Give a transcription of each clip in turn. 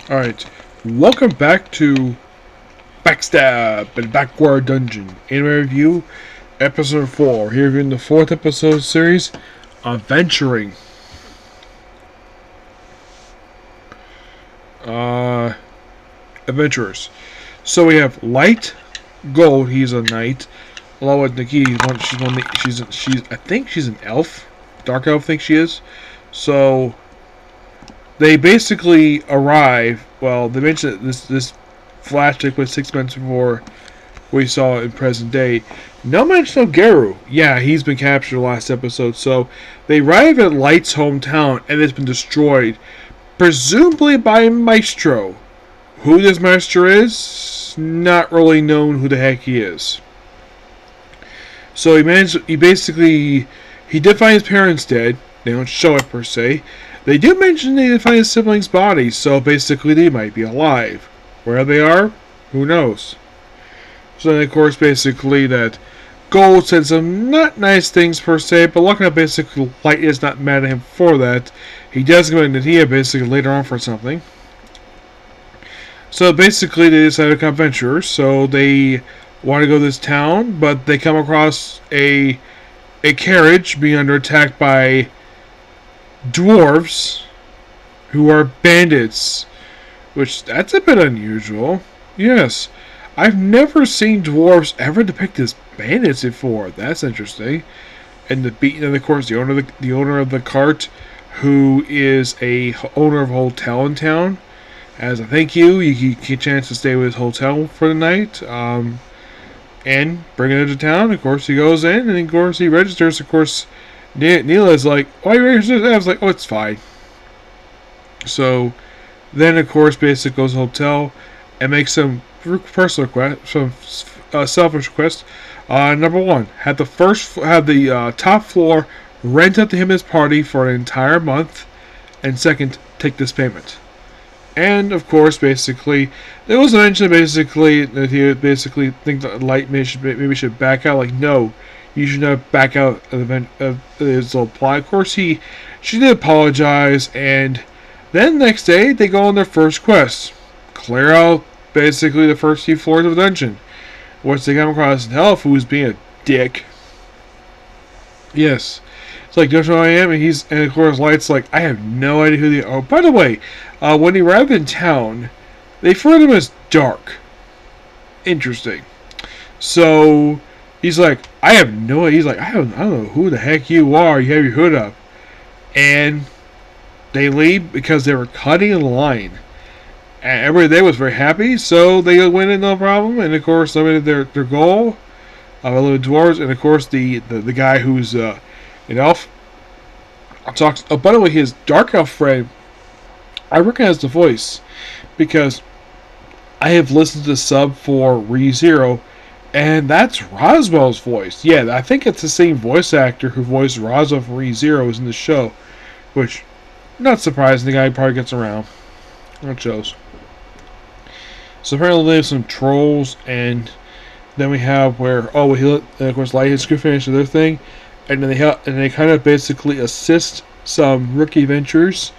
Alright, welcome back to Backstabbed and Backwater Dungeon. Anime Review, Episode 4. Here reviewing the 4th episode series, Adventuring. Adventurers. So we have Light Gold, he's a knight, along with Nikki, I think she's an elf. Dark elf, I think she is. So they basically arrive. Well, they mentioned this flash took place 6 months before we saw it in present day. No mention of Geru. Yeah, he's been captured last episode. So they arrive at Light's hometown and it's been destroyed, presumably by Maestro. Who this Maestro is, not really known who the heck he is. So he did find his parents dead. They don't show it per se. They do mention they did find his siblings' bodies, so basically they might be alive. Where they are, who knows. So then of course basically that Gold said some not nice things per se, but looking at basically Light is not mad at him for that. He does go into Tia basically later on for something. So basically they decide to become adventurers, so they want to go to this town, but they come across a carriage being under attack by dwarves who are bandits, which that's a bit unusual. Yes, I've never seen dwarves ever depicted as bandits before. That's interesting. And of course the owner of the cart, who is a owner of a hotel in town. As a thank you, you get a chance to stay with his hotel for the night, and bring it into town. Of course, he goes in, and of course, he registers. Of course, Neela is like, why are you registering? I was like, oh, it's fine. So, then, of course, Basic goes to the hotel and makes some personal requests, some selfish requests. Number one, have the top floor rent out to him his party for an entire month, and second, take this payment. And of course, basically, there was a mention basically that he would basically think that Light maybe should back out. Like, no, you should not back out of his little plot. Of course, she did apologize, and then next day they go on their first quest, clear out basically the first few floors of the dungeon, which they come across an elf who is being a dick. Yes. It's like, don't you know who I am? And of course, Light's like, I have no idea who they are. Oh, by the way, when he arrived in town, they referred to him as Dark. Interesting. So, he's like, I have no idea. He's like, I don't know who the heck you are. You have your hood up. And they leave because they were cutting in line. And everybody there was very happy, so they went in no problem. And of course, limited their goal of limited dwarves. And of course, the guy who's an elf talks. Oh, by the way, his dark elf friend, I recognize the voice because I have listened to the sub for ReZero, and that's Roswell's voice. Yeah, I think it's the same voice actor who voiced Roswell for ReZero is in the show, which, not surprising, the guy probably gets around. That shows. So apparently they have some trolls, and then we have where, of course, Light and Screw finish their thing, and then they kind of basically assist some rookie adventurers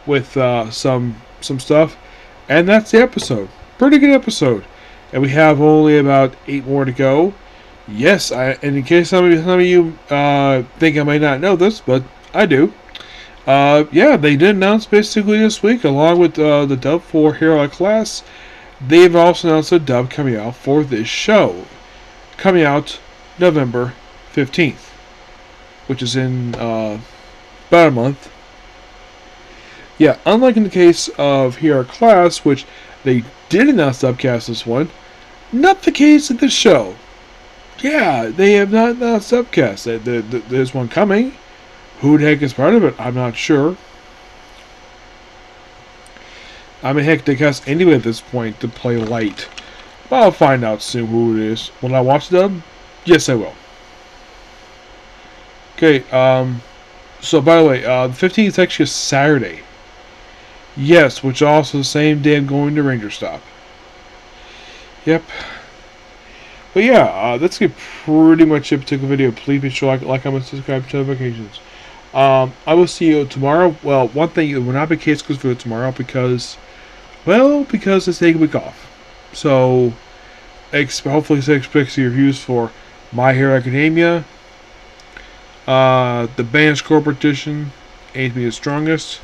with some stuff, and that's the episode. Pretty good episode, and we have only about 8 more to go. Yes, and in case some of you think I might not know this, but I do. Yeah, they did announce basically this week, along with the dub for Hero Class, they've also announced a dub coming out for this show, coming out November 15th, which is in about a month. Yeah, unlike in the case of Hero Class, which they did announce subcast this one, not the case of this show. Yeah, they have not announced subcast. There's one coming. Who the heck is part of it? I'm not sure. I mean, heck, they cast anybody at this point to play Light. But I'll find out soon who it is. Will I watch them? Yes, I will. Okay, so by the way, the 15th is actually a Saturday. Yes, which is also the same day I'm going to Ranger Stop. Yep. But yeah, that's pretty much it. Particular video. Please be sure like, comment, subscribe, to notifications. I will see you tomorrow. Well, one thing, it will not be case goes for tomorrow because it's taking a week off. So, hopefully, expect your reviews for My Hero Academia, the Banished Corporate Edition, Aim to Be the Strongest,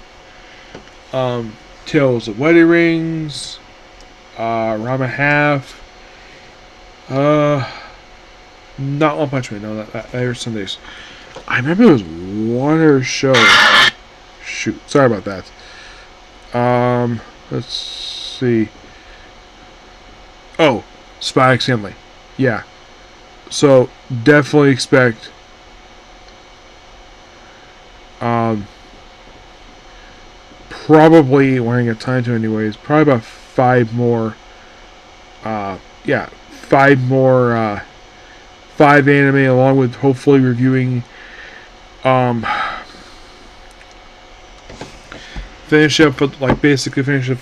Tales of Wedding Rings, Rama Half, not One Punch Man. No, that are Sundays. I remember there was one other show. Shoot, sorry about that. Let's see. Oh, Spy X Family. Yeah. So definitely expect. Probably when I get time to, anyways. Probably about 5 more. 5 more. 5 anime, along with hopefully reviewing. Finish up for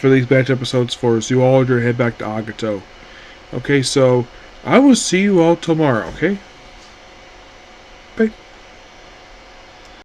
these batch episodes for Zoology and head back to Agato. Okay, so I will see you all tomorrow, okay? Bye.